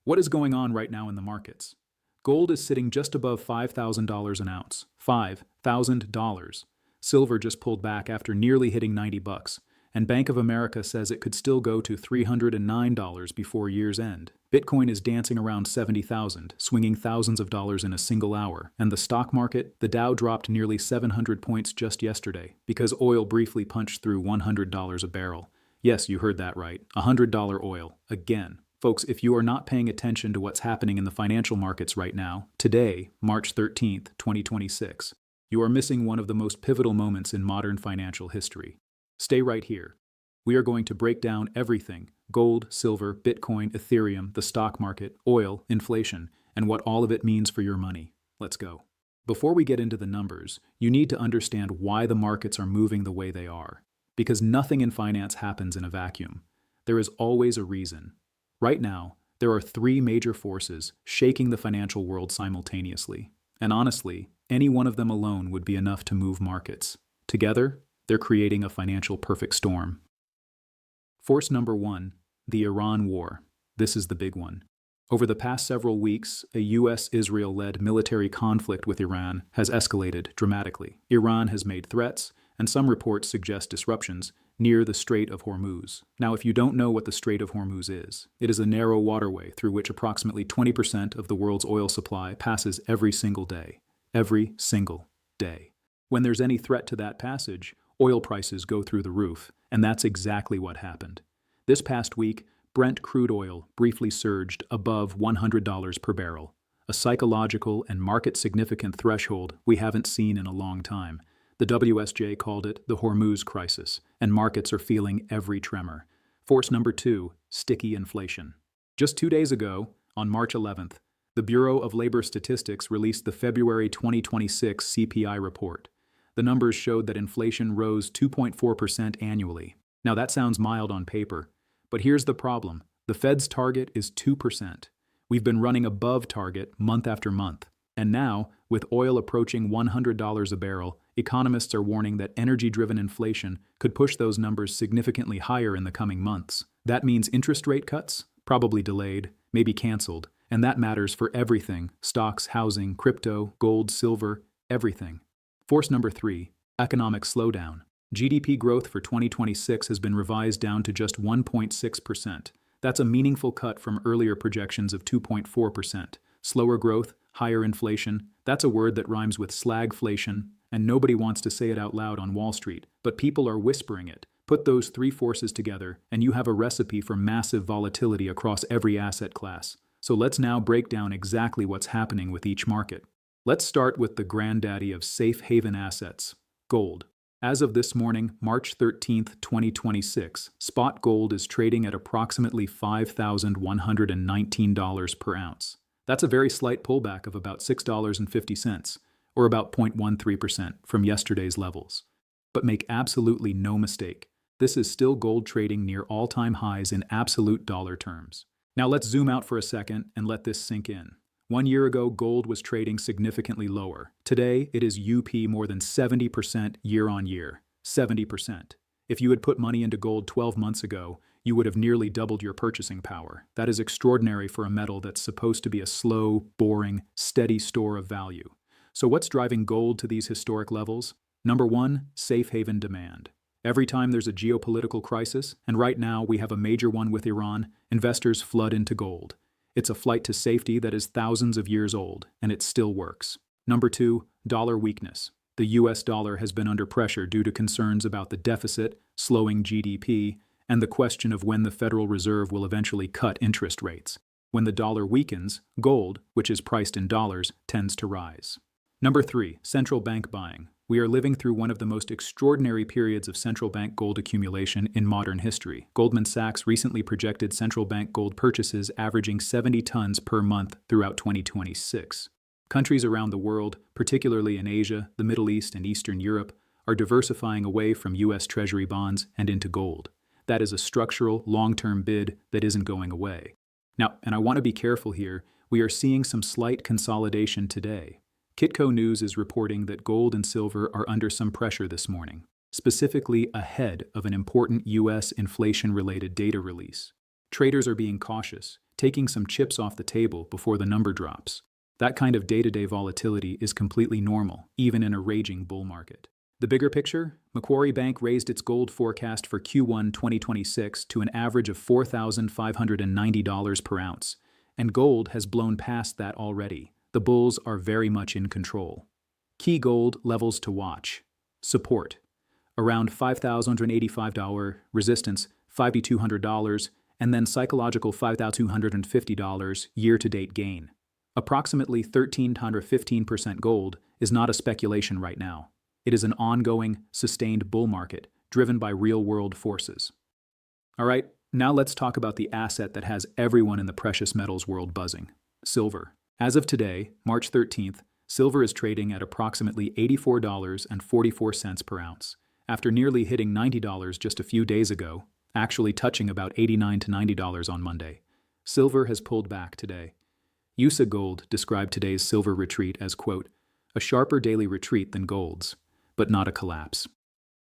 What is going on right now in the markets? Gold is sitting just above $5,000 an ounce. $5,000. Silver just pulled back after nearly hitting $90, and Bank of America says it could still go to $309 before year's end. Bitcoin is dancing around 70,000, swinging thousands of dollars in a single hour. And the stock market, the Dow dropped nearly 700 points just yesterday because oil briefly punched through $100 a barrel. Yes, you heard that right. $100 oil. Again. Folks, if you are not paying attention to what's happening in the financial markets right now, today, March 13th, 2026, you are missing one of the most pivotal moments in modern financial history. Stay right here. We are going to break down everything: gold, silver, Bitcoin, Ethereum, the stock market, oil, inflation, and what all of it means for your money. Let's go. Before we get into the numbers, you need to understand why the markets are moving the way they are. Because nothing in finance happens in a vacuum. There is always a reason. Right now, there are three major forces shaking the financial world simultaneously. And honestly, any one of them alone would be enough to move markets. Together, they're creating a financial perfect storm. Force number one, the Iran war. This is the big one. Over the past several weeks, a U.S.-Israel-led military conflict with Iran has escalated dramatically. Iran has made threats, and some reports suggest disruptions near the Strait of Hormuz. Now, if you don't know what the Strait of Hormuz is, it is a narrow waterway through which approximately 20% of the world's oil supply passes every single day. Every single day. When there's any threat to that passage, oil prices go through the roof, and that's exactly what happened. This past week, Brent crude oil briefly surged above $100 per barrel, a psychological and market-significant threshold we haven't seen in a long time. The WSJ called it the Hormuz crisis, and markets are feeling every tremor. Force number two, sticky inflation. Just 2 days ago, on March 11th, the Bureau of Labor Statistics released the February 2026 CPI report. The numbers showed that inflation rose 2.4% annually. Now that sounds mild on paper, but here's the problem. The Fed's target is 2%. We've been running above target month after month. And now, with oil approaching $100 a barrel, economists are warning that energy-driven inflation could push those numbers significantly higher in the coming months. That means interest rate cuts, probably delayed, maybe canceled, and that matters for everything: stocks, housing, crypto, gold, silver, everything. Force number three, economic slowdown. GDP growth for 2026 has been revised down to just 1.6%. That's a meaningful cut from earlier projections of 2.4%. Slower growth, higher inflation, that's a word that rhymes with slagflation, and nobody wants to say it out loud on Wall Street, but people are whispering it. Put those three forces together, and you have a recipe for massive volatility across every asset class. So let's now break down exactly what's happening with each market. Let's start with the granddaddy of safe haven assets, gold. As of this morning, March 13th, 2026, spot gold is trading at approximately $5,119 per ounce. That's a very slight pullback of about $6.50, or about 0.13% from yesterday's levels. But make absolutely no mistake, this is still gold trading near all-time highs in absolute dollar terms. Now let's zoom out for a second and let this sink in. 1 year ago, gold was trading significantly lower. Today, it is up more than 70% year on year. 70%. If you had put money into gold 12 months ago, you would have nearly doubled your purchasing power. That is extraordinary for a metal that's supposed to be a slow, boring, steady store of value. So what's driving gold to these historic levels? Number one, safe haven demand. Every time there's a geopolitical crisis, and right now we have a major one with Iran, investors flood into gold. It's a flight to safety that is thousands of years old, and it still works. Number two, dollar weakness. The US dollar has been under pressure due to concerns about the deficit, slowing GDP, and the question of when the Federal Reserve will eventually cut interest rates. When the dollar weakens, gold, which is priced in dollars, tends to rise. Number three, central bank buying. We are living through one of the most extraordinary periods of central bank gold accumulation in modern history. Goldman Sachs recently projected central bank gold purchases averaging 70 tons per month throughout 2026. Countries around the world, particularly in Asia, the Middle East, and Eastern Europe, are diversifying away from U.S. Treasury bonds and into gold. That is a structural, long-term bid that isn't going away. Now, and I want to be careful here, we are seeing some slight consolidation today. Kitco News is reporting that gold and silver are under some pressure this morning, specifically ahead of an important U.S. inflation-related data release. Traders are being cautious, taking some chips off the table before the number drops. That kind of day-to-day volatility is completely normal, even in a raging bull market. The bigger picture? Macquarie Bank raised its gold forecast for Q1 2026 to an average of $4,590 per ounce, and gold has blown past that already. The bulls are very much in control. Key gold levels to watch. Support: around $5,085, resistance $5,200, and then psychological $5,250 year-to-date gain. Approximately 13 to 15% gold is not a speculation right now. It is an ongoing, sustained bull market driven by real-world forces. All right, now let's talk about the asset that has everyone in the precious metals world buzzing: silver. As of today, March 13th, silver is trading at approximately $84.44 per ounce. After nearly hitting $90 just a few days ago, actually touching about $89 to $90 on Monday, silver has pulled back today. USA Gold described today's silver retreat as, quote, a sharper daily retreat than gold's, but not a collapse.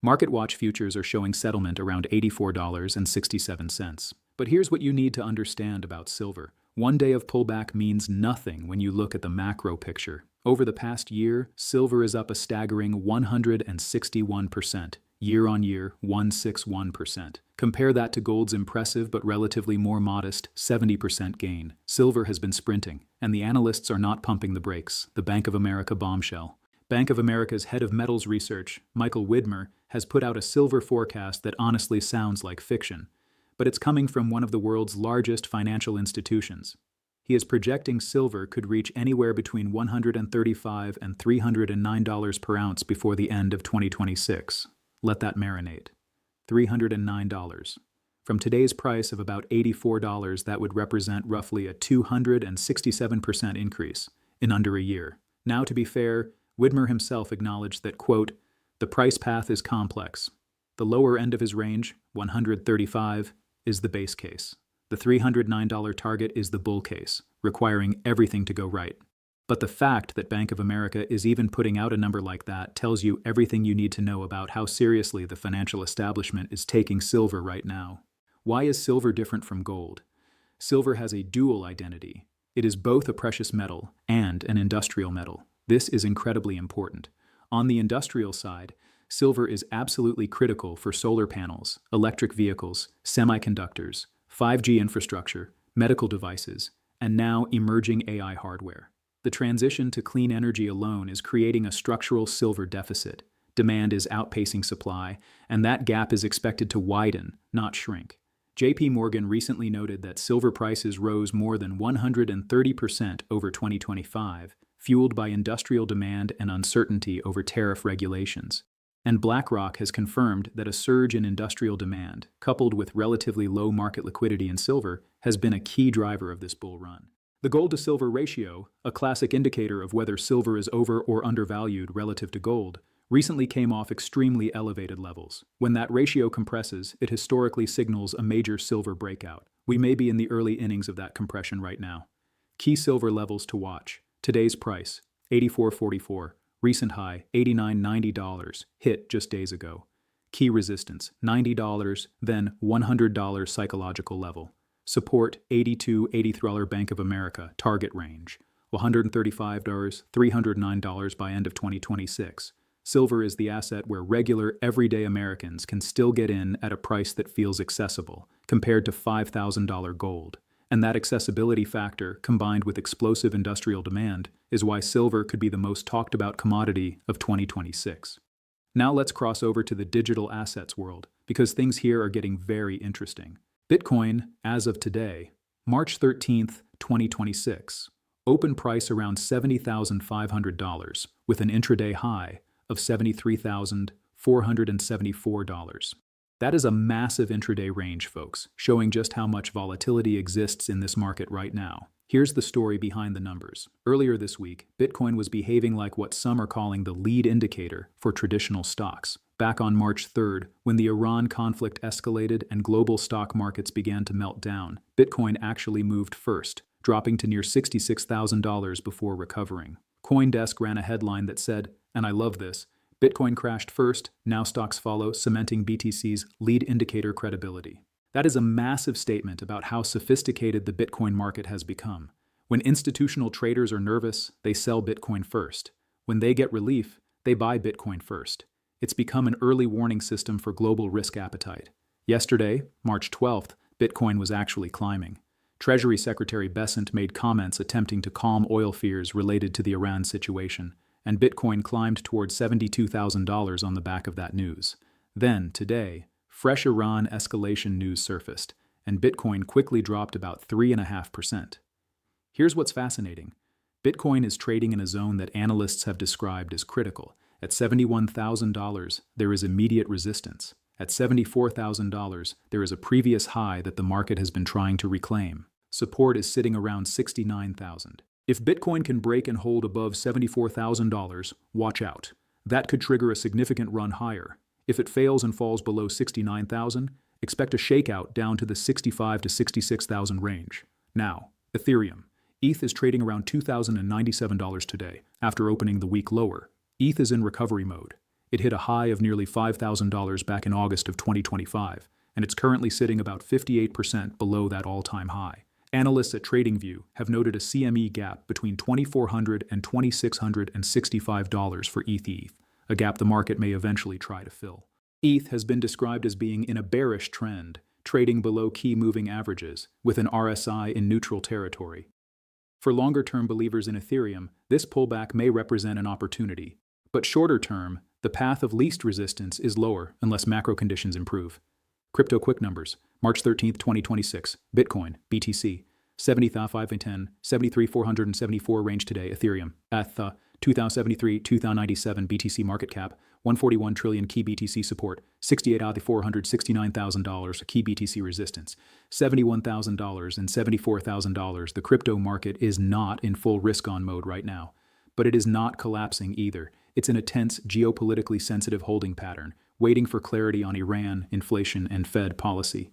MarketWatch futures are showing settlement around $84.67. But here's what you need to understand about silver. One day of pullback means nothing when you look at the macro picture. Over the past year, silver is up a staggering 161%. Year-on-year, 161%. Compare that to gold's impressive but relatively more modest 70% gain. Silver has been sprinting, and the analysts are not pumping the brakes. The Bank of America bombshell. Bank of America's head of metals research, Michael Widmer, has put out a silver forecast that honestly sounds like fiction, but it's coming from one of the world's largest financial institutions. He is projecting silver could reach anywhere between $135 and $309 per ounce before the end of 2026. Let that marinate. $309. From today's price of about $84, that would represent roughly a 267% increase in under a year. Now, to be fair, Widmer himself acknowledged that, quote, the price path is complex. The lower end of his range, $135, is the base case. The $309 target is the bull case, requiring everything to go right. But the fact that Bank of America is even putting out a number like that tells you everything you need to know about how seriously the financial establishment is taking silver right now. Why is silver different from gold? Silver has a dual identity. It is both a precious metal and an industrial metal. This is incredibly important. On the industrial side, silver is absolutely critical for solar panels, electric vehicles, semiconductors, 5G infrastructure, medical devices, and now emerging AI hardware. The transition to clean energy alone is creating a structural silver deficit. Demand is outpacing supply, and that gap is expected to widen, not shrink. JP Morgan recently noted that silver prices rose more than 130% over 2025, fueled by industrial demand and uncertainty over tariff regulations. And BlackRock has confirmed that a surge in industrial demand, coupled with relatively low market liquidity in silver, has been a key driver of this bull run. The gold-to-silver ratio, a classic indicator of whether silver is over or undervalued relative to gold, recently came off extremely elevated levels. When that ratio compresses, it historically signals a major silver breakout. We may be in the early innings of that compression right now. Key silver levels to watch. Today's price, $84.44. Recent high, $89.90, hit just days ago. Key resistance, $90, then $100 psychological level. Support, $82.83 Bank of America, target range. $135, $309 by end of 2026. Silver is the asset where regular, everyday Americans can still get in at a price that feels accessible, compared to $5,000 gold. And that accessibility factor, combined with explosive industrial demand, is why silver could be the most talked about commodity of 2026. Now let's cross over to the digital assets world, because things here are getting very interesting. Bitcoin, as of today, March 13th, 2026, open price around $70,500, with an intraday high of $73,474. That is a massive intraday range, folks, showing just how much volatility exists in this market right now. Here's the story behind the numbers. Earlier this week, Bitcoin was behaving like what some are calling the lead indicator for traditional stocks. Back on March 3rd, when the Iran conflict escalated and global stock markets began to melt down, Bitcoin actually moved first, dropping to near $66,000 before recovering. CoinDesk ran a headline that said, and I love this, Bitcoin crashed first, now stocks follow, cementing BTC's lead indicator credibility. That is a massive statement about how sophisticated the Bitcoin market has become. When institutional traders are nervous, they sell Bitcoin first. When they get relief, they buy Bitcoin first. It's become an early warning system for global risk appetite. Yesterday, March 12th, Bitcoin was actually climbing. Treasury Secretary Bessent made comments attempting to calm oil fears related to the Iran situation, and Bitcoin climbed towards $72,000 on the back of that news. Then, today, fresh Iran escalation news surfaced, and Bitcoin quickly dropped about 3.5%. Here's what's fascinating. Bitcoin is trading in a zone that analysts have described as critical. At $71,000, there is immediate resistance. At $74,000, there is a previous high that the market has been trying to reclaim. Support is sitting around $69,000. If Bitcoin can break and hold above $74,000, watch out. That could trigger a significant run higher. If it fails and falls below $69,000, expect a shakeout down to the $65,000 to $66,000 range. Now, Ethereum. ETH is trading around $2,097 today, after opening the week lower. ETH is in recovery mode. It hit a high of nearly $5,000 back in August of 2025, and it's currently sitting about 58% below that all-time high. Analysts at TradingView have noted a CME gap between $2,400 and $2,665 for ETH, a gap the market may eventually try to fill. ETH has been described as being in a bearish trend, trading below key moving averages, with an RSI in neutral territory. For longer-term believers in Ethereum, this pullback may represent an opportunity, but shorter-term, the path of least resistance is lower unless macro conditions improve. Crypto quick numbers. March 13, 2026. Bitcoin, BTC, 70,510, 73,474 range today. Ethereum, at 2073, 2097 BTC market cap, 141 trillion key BTC support, 68 out of the $469,000 key BTC resistance, $71,000 and $74,000. The crypto market is not in full risk-on mode right now, but it is not collapsing either. It's in a tense, geopolitically sensitive holding pattern, waiting for clarity on Iran, inflation, and Fed policy.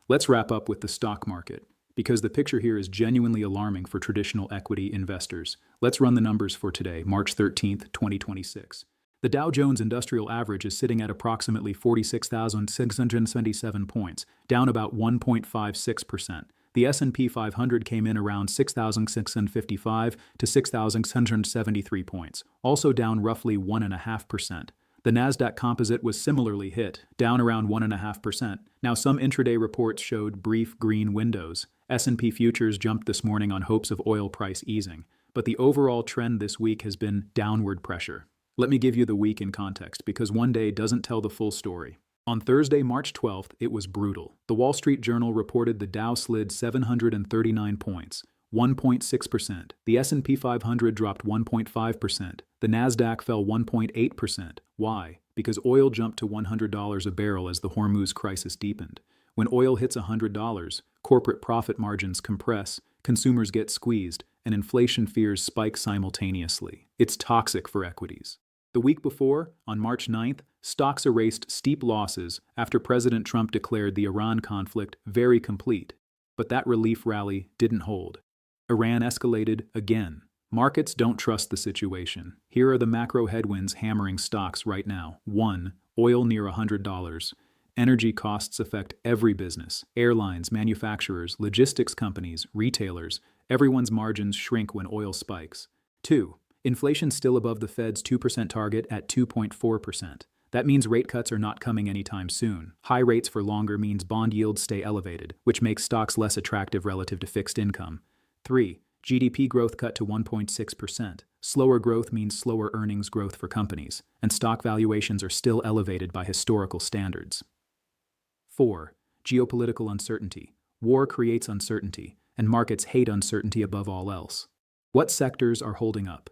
Let's wrap up with the stock market, because the picture here is genuinely alarming for traditional equity investors. Let's run the numbers for today, March 13th, 2026. The Dow Jones Industrial Average is sitting at approximately 46,677 points, down about 1.56%. The S&P 500 came in around 6,655 to 6,673 points, also down roughly 1.5%. The Nasdaq Composite was similarly hit, down around 1.5%. Now, some intraday reports showed brief green windows. S&P futures jumped this morning on hopes of oil price easing, but the overall trend this week has been downward pressure. Let me give you the week in context, because one day doesn't tell the full story. On Thursday, March 12th, it was brutal. The Wall Street Journal reported the Dow slid 739 points, 1.6%. The S&P 500 dropped 1.5%. The Nasdaq fell 1.8%. Why? Because oil jumped to $100 a barrel as the Hormuz crisis deepened. When oil hits $100, corporate profit margins compress, consumers get squeezed, and inflation fears spike simultaneously. It's toxic for equities. The week before, on March 9th, stocks erased steep losses after President Trump declared the Iran conflict very complete. But that relief rally didn't hold. Iran escalated again. Markets don't trust the situation. Here are the macro headwinds hammering stocks right now. 1. Oil near $100. Energy costs affect every business. Airlines, manufacturers, logistics companies, retailers. Everyone's margins shrink when oil spikes. 2. Inflation still above the Fed's 2% target at 2.4%. That means rate cuts are not coming anytime soon. High rates for longer means bond yields stay elevated, which makes stocks less attractive relative to fixed income. 3. GDP growth cut to 1.6%. Slower growth means slower earnings growth for companies, and stock valuations are still elevated by historical standards. 4. Geopolitical uncertainty. War creates uncertainty, and markets hate uncertainty above all else. What sectors are holding up?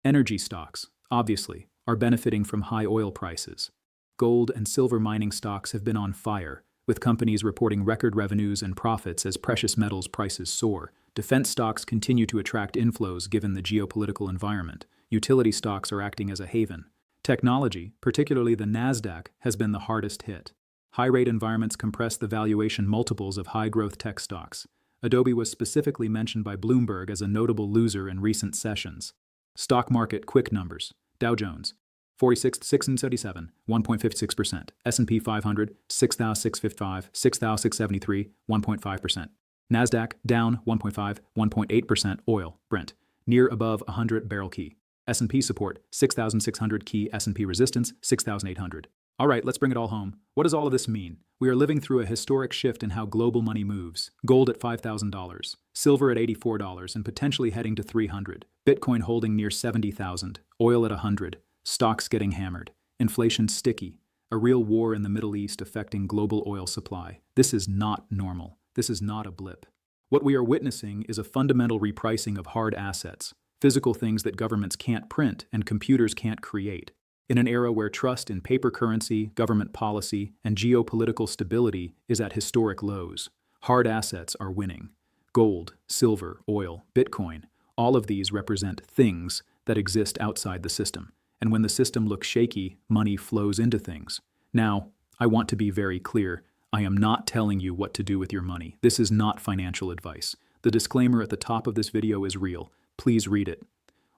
Energy stocks, obviously, are benefiting from high oil prices. Gold and silver mining stocks have been on fire, with companies reporting record revenues and profits as precious metals prices soar. Defense stocks continue to attract inflows given the geopolitical environment. Utility stocks are acting as a haven. Technology, particularly the Nasdaq, has been the hardest hit. High-rate environments compress the valuation multiples of high-growth tech stocks. Adobe was specifically mentioned by Bloomberg as a notable loser in recent sessions. Stock market quick numbers. Dow Jones, 46,677, 1.56%. S&P 500, 6,655, 6,673, 1.5%. NASDAQ, down 1.5, 1.8%. Oil, Brent, near above 100 barrel key. S&P support, 6,600 key. S&P resistance, 6,800. All right, let's bring it all home. What does all of this mean? We are living through a historic shift in how global money moves. Gold at $5,000, silver at $84 and potentially heading to $300. Bitcoin holding near $70,000, oil at $100, stocks getting hammered, inflation sticky, a real war in the Middle East affecting global oil supply. This is not normal. This is not a blip. What we are witnessing is a fundamental repricing of hard assets, physical things that governments can't print and computers can't create. In an era where trust in paper currency, government policy, and geopolitical stability is at historic lows, hard assets are winning. Gold, silver, oil, Bitcoin, all of these represent things that exist outside the system. And when the system looks shaky, money flows into things. Now, I want to be very clear. I am not telling you what to do with your money. This is not financial advice. The disclaimer at the top of this video is real. Please read it.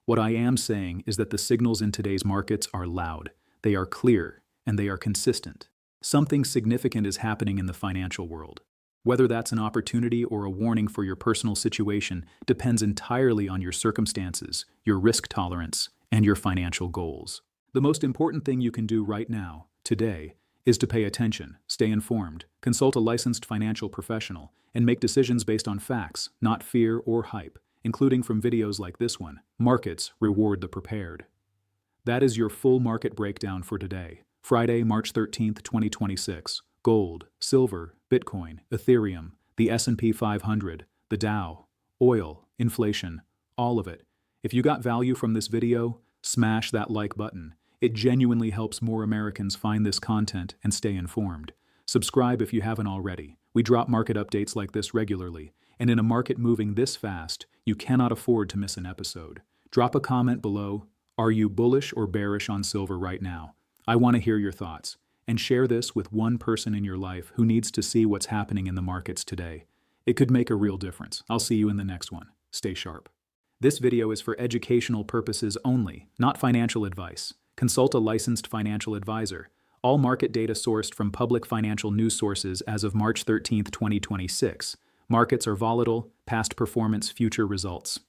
What I am saying is that the signals in today's markets are loud, they are clear, and they are consistent. Something significant is happening in the financial world. Whether that's an opportunity or a warning for your personal situation depends entirely on your circumstances, your risk tolerance, and your financial goals. The most important thing you can do right now, today, is to pay attention, stay informed, consult a licensed financial professional, and make decisions based on facts, not fear or hype, including from videos like this one. Markets reward the prepared. That is your full market breakdown for today, Friday, March 13th, 2026. Gold, silver, Bitcoin, Ethereum, the S&P 500, the Dow, oil, inflation, all of it. If you got value from this video, smash that like button. It genuinely helps more Americans find this content and stay informed. Subscribe if you haven't already. We drop market updates like this regularly, and in a market moving this fast, you cannot afford to miss an episode. Drop a comment below. Are you bullish or bearish on silver right now? I want to hear your thoughts. And share this with one person in your life who needs to see what's happening in the markets today. It could make a real difference. I'll see you in the next one. Stay sharp. This video is for educational purposes only, not financial advice. Consult a licensed financial advisor. All market data sourced from public financial news sources as of March 13th, 2026. Markets are volatile, past performance, future results.